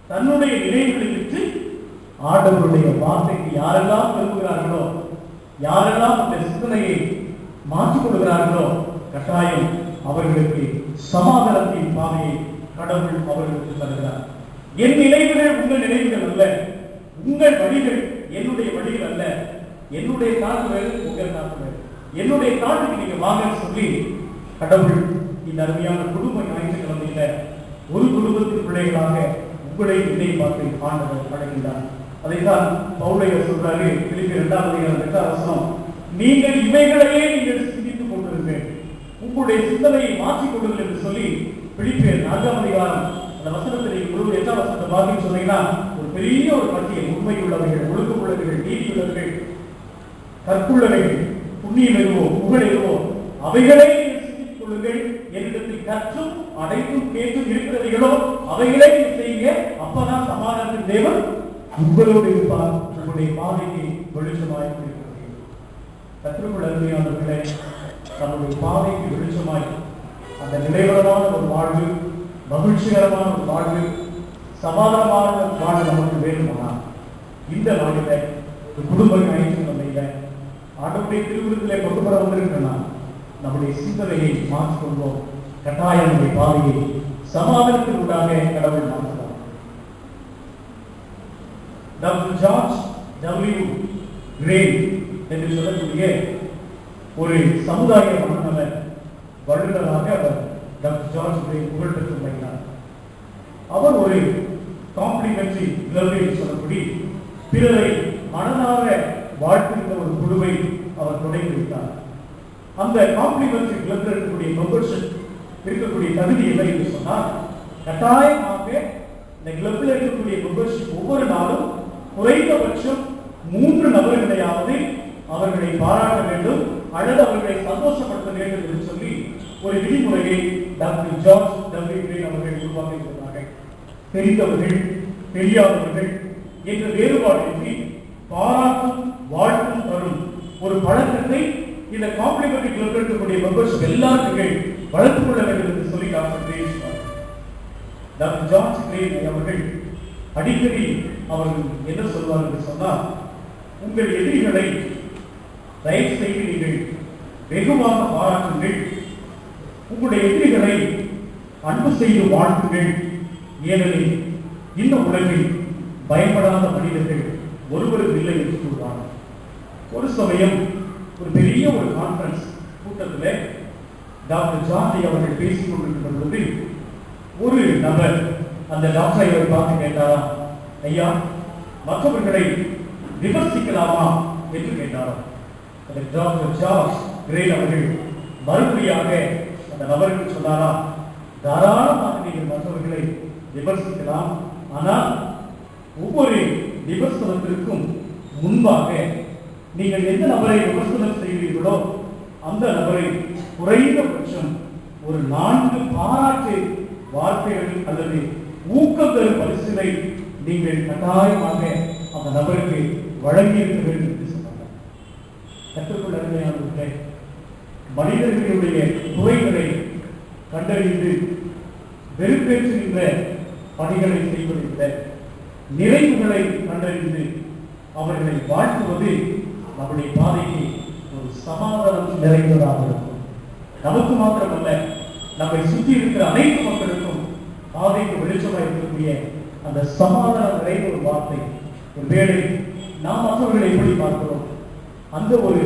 தன்னுடைய நினைவுகளை விட்டு ஆண்டவருடைய வார்த்தைக்கு யாரெல்லாம் திரும்புகிறார்களோ, யாரெல்லாம் அந்த சிந்தனையை மாற்றிக் கொள்கிறார்களோ, கட்டாயம் அவர்களுக்கு சமாதானத்தின் பாதையை கடவுள் அவர்களுக்கு தருகிறார். என் நினைவுகள் உங்கள் நினைவுகள் அல்ல, உங்கள் வழிகள் என்னுடைய வழிகள் அல்ல, என்னுடைய காட்டுகள் உங்கள் காட்டுகள், என்னுடைய காட்டுக்கு நீங்க வாங்க சொல்லி கடவுள் இந்த அருமையான குடும்ப ஞாயிற்றுக்கிழமையில ஒரு குடும்பத்தின் பிள்ளைகளாக உங்களை என்னை பார்த்து ஆண்டவர் அழைக்கின்றார். அதைத்தான் பவுலையர் சொல்றாரு, பிலிப்பியர் 2:8 நீங்கள் இவைகளையே நீங்கள் சிந்தித்துக் கொண்டிருங்கள், உங்களுடைய சிந்தனையை மாற்றிக் கொள்ளுங்கள் என்று சொல்லி பிலிப்பியர் 4 அந்த வசனத்தை 8 பாக்கி சொன்னீங்கன்னா ஒரு பெரிய ஒரு பட்டியல், உண்மை உள்ளவர்கள், ஒழுக்கம் உள்ளவர்கள், நீதி உள்ளவர்கள், கற்புள்ளவர்கள், புண்ணியம் எதுவோ புகழ் எதுவோ அவைகளை சிந்தித்துக் கொள்ளுங்கள், என்னிடத்தில் கற்றும் அடைத்தும் கேட்டும் இருக்கிறவைகளோ அவைகளை செய்யுங்க, அப்பதான் சமாதானத்தின் தேவன் உங்களோடு இருப்பார், உங்களுடைய பாதைக்கு வெளிச்சமாய் இருக்கிறது. கற்றுக்கொள்ள அருமையானவர்களே, நம்முடைய பாதைக்கு வெளிச்சமாய் அந்த நிலைவரமான ஒரு வாழ்வு, மகிழ்ச்சிகரமான ஒரு வாழ்வு, சமாதானமான ஒரு வாழ்வு நமக்கு வேண்டுமானால் இந்த நாளில குடும்ப ஞாயிற்றுக்கிழமையில ஆண்டவருடைய திருவிருந்திலே கொண்டு வர வந்திருக்கிறனா நம்முடைய சிந்தனையை மாற்றிக்கொள்வோம். கட்டாயம் நம்முடைய பாதையை சமாதானத்தின் ஊடாக கடவுள் மாற்றலாம். டாக்டர் ஜார்ஜ் டபிள்யூ கிரேன் என்று சொல்லக்கூடிய ஒரு சமுதாய மன்னவர் வல்லுநராக அவர் டாக்டர் ஜார்ஜ் கிரேன் புகழ் பெற்று வருகிறார். அவர் ஒரு காம்ப்ளிமெண்டரி கிளப் சொல்லப்படி பிறரை மனதார வாழ்த்துகின்ற ஒரு குழுவை அவர் தொடங்கி வைத்தார். அந்த காம்ப்ளிமெண்டரி கிளப் இருக்கக்கூடிய மெம்பர்ஷிப் இருக்கக்கூடிய தகுதி இல்லை என்று சொன்னால் கட்டாயமாக இந்த கிளப்பில் இருக்கக்கூடிய மெம்பர்ஷிப் ஒவ்வொரு நாளும் குறைந்தபட்சம் 3 நபர்களையாவது அவர்களை பாராட்ட வேண்டும் அல்லது அவர்களை சந்தோஷப்படுத்த வேண்டும் என்று சொல்லி ஒரு விதிமுறையை டாக்டர் ஜார்ஜ் டபிள்யூ கிரேன் அவர்கள் உருவாக்கி இருக்கிறார்கள். தெரிந்தவர்கள் தெரியாதவர்கள் என்ற வேறுபாடின்றி பாராட்டும் வாழ்த்தும் தரும் ஒரு பழக்கத்தை இந்த காம்ப்ளிமெண்டரி கிளப் இருக்கக்கூடிய மெம்பர்ஸ் எல்லாருக்குமே வளர்த்துக் கொள்ள வேண்டும் என்று சொல்லி டாக்டர் கிரேன் சொன்னார். டாக்டர் ஜார்ஜ் கிரேன் அவர்கள் அடிக்கடி அவர்கள் என்ன சொல்வார் என்று சொன்னால், உங்கள் எதிரிகளை தயவு செய்து நீங்கள் வெகுவாக பாராட்டுங்கள், உங்களுடைய எதிரிகளை அன்பு செய்து வாழ்த்துங்கள், ஏனெனில் இந்த உலகில் பயப்படாத மனிதர்கள் ஒருவரும் இல்லை என்று கூறுவார். ஒரு சமயம் ஒரு பெரிய ஒரு கான்ஃபரன்ஸ் கூட்டத்தில் டாக்டர் ஜார்ஜ் அவர்கள் பேசிக் கொண்டிருக்கிற பொழுது ஒரு நபர் அந்த டாக்டரை அவர் பார்த்து கேட்டாரா, ஐயா மற்றவர்களை விமர்சிக்கலாமா என்று கேட்டாராம். டாக்டர் ஜார்ஜ் கிரேன் அவர்கள் மறுபடியாக அந்த நபருக்கு சொன்னாரா, தாராளமாக நீங்கள் மற்றவர்களை விமர்சிக்கலாம், ஆனால் ஒவ்வொரு விமர்சனத்திற்கும் முன்பாக நீங்கள் எந்த நபரை விமர்சனம் செய்வீர்களோ அந்த நபரை குறைந்தபட்சம் ஒரு 4 பாராட்டு வார்த்தைகள் அல்லது ஊக்கம் தரும் பரிசிலை நீங்கள் கட்டாயமாக அந்த நபருக்கு வழங்கி இருக்க வேண்டும் என்று சொன்னார். கற்றுக்கொள்ள அருமையானவர்களே, மனிதர்களுடைய குறைகளை கண்டறிந்து வெறுப்பேற்றுகின்ற பணிகளை செய்வதை விட நிறைவுகளை கண்டறிந்து அவர்களை வாழ்த்துவது நம்முடைய பாதைக்கு ஒரு சமாதானம் நிறைந்ததாக இருக்கும். நமக்கு மாத்திரமல்ல, நம்மை சுற்றி இருக்கிற அனைத்து மக்களுக்கும் பாதைக்கு வெளிச்சமாக இருக்கக்கூடிய அந்த சமாதானம் நிறைந்த ஒரு வார்த்தை. ஒருவேளை நாம் மற்றவர்களை எப்படி பார்க்கிறோம், அந்த ஒரு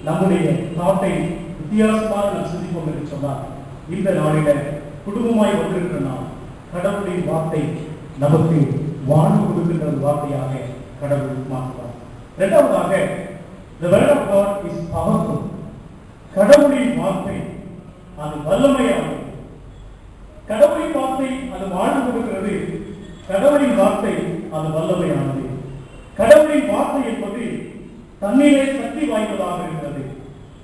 நம்முடைய நாட்டை வித்தியாசமாக நாம் சிந்திப்போம் என்று சொன்னால் இந்த நாளில குடும்பமாய் வந்திருக்கிற நாம் கடவுளின் வார்த்தை நமக்கு வாழ்வு கொடுக்கின்ற ஒரு வார்த்தையாக கடவுள் மாற்றுவார். இரண்டாவதாக, the word of God is powerful. கடவுளின் வார்த்தை அது வல்லமையானது. கடவுளின் வார்த்தை அது வாழ்வு கொடுக்கிறது. கடவுளின் வார்த்தை அது வல்லமையானது. கடவுளின் வார்த்தை என்பது தன்னிலே சக்தி வாய்ந்ததாக இருக்கிறது.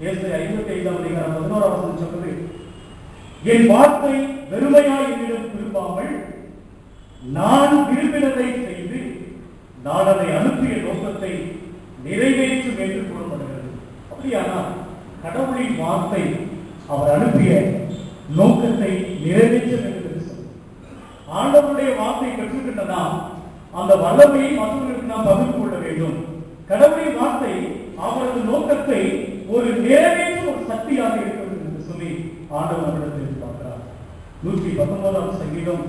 ஏசாயா 55:11 சொல்றது, என் வார்த்தை வெறுமையாய் என்னிடம் திரும்பாமல் நான் விரும்பினதை செய்து நான் அதை அனுப்பிய நோக்கத்தை நிறைவேற்றும் என்று கூறப்படுகிறது. அப்படியானால் கடவுளின் வார்த்தை அவர் அனுப்பிய நோக்கத்தை நிறைவேற்ற வேண்டும் என்று சொல்லும். ஆண்டவருடைய வார்த்தையை கற்றுக்கிட்ட நாம் அந்த வல்லமையை மற்றவர்களுக்கு நாம் பகிர்ந்து கொள்ள வேண்டும். கடவுளின் வார்த்தை அவரது நோக்கத்தை ஒரு நிறைவேற்றும் ஒரு சக்தியாக இருக்கிறது என்று சொல்லி ஆண்டவர் நம்மிடத்தில் எதிர்பார்க்கிறார். 119 சங்கீதம்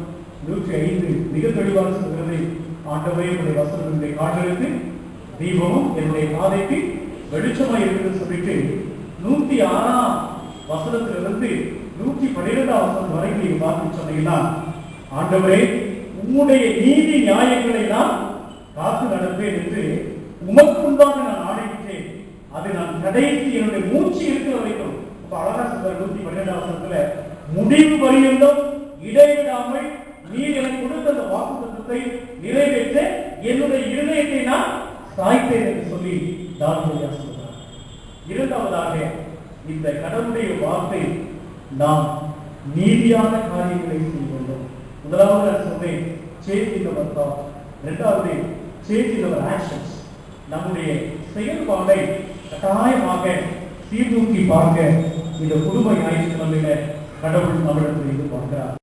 105 மிக தெளிவாக சொல்கிறது, ஆண்டவரே உடைய வசனங்களுடைய காண்களுக்கு தீபமும் என்னுடைய பாதைக்கு வெளிச்சமாக இருக்குன்னு சொல்லிட்டு 106 வசனத்திலிருந்து 112 வசனம் வரை நீங்க பார்த்து சொன்னீங்கன்னா, ஆண்டவரே உம்முடைய நீதி நியாயங்களை நான் காத்து நடப்பேன் என்று உமக்கு முன்பாக நான் ஆணையிட்டேன், அது நான் கடைசி என்னுடைய மூச்சு இருக்கிற வரைக்கும். அப்ப அழகா சொல்ற 112 வசனத்துல முடிவு பரியந்தம் இடைவிடாமல் நீர் எனக்கு கொடுத்த அந்த வாக்குத்தத்தத்தை நிறைவேற்ற என்னுடைய இருதயத்தை நான் சாய்த்தேன் என்று சொல்லி தாவீது சொல்றார். இரண்டாவதாக இந்த கடவுளுடைய வார்த்தை நாம் நீதியான காரியங்களை செய்ய வேண்டும். முதலாவது நான் சொன்னேன் சேஞ்ச் இன் அவர் தாட், இரண்டாவது சேஞ்ச் இன் அவர் ஆக்ஷன்ஸ். நம்முடைய செயல்பாடை கட்டாயமாக சீர்தூக்கி பார்க்க இந்த புதுமை ஞாயிற்றுக்கிழமையில கடவுள் நம்மிடத்தில் எதிர்பார்க்கிறார்.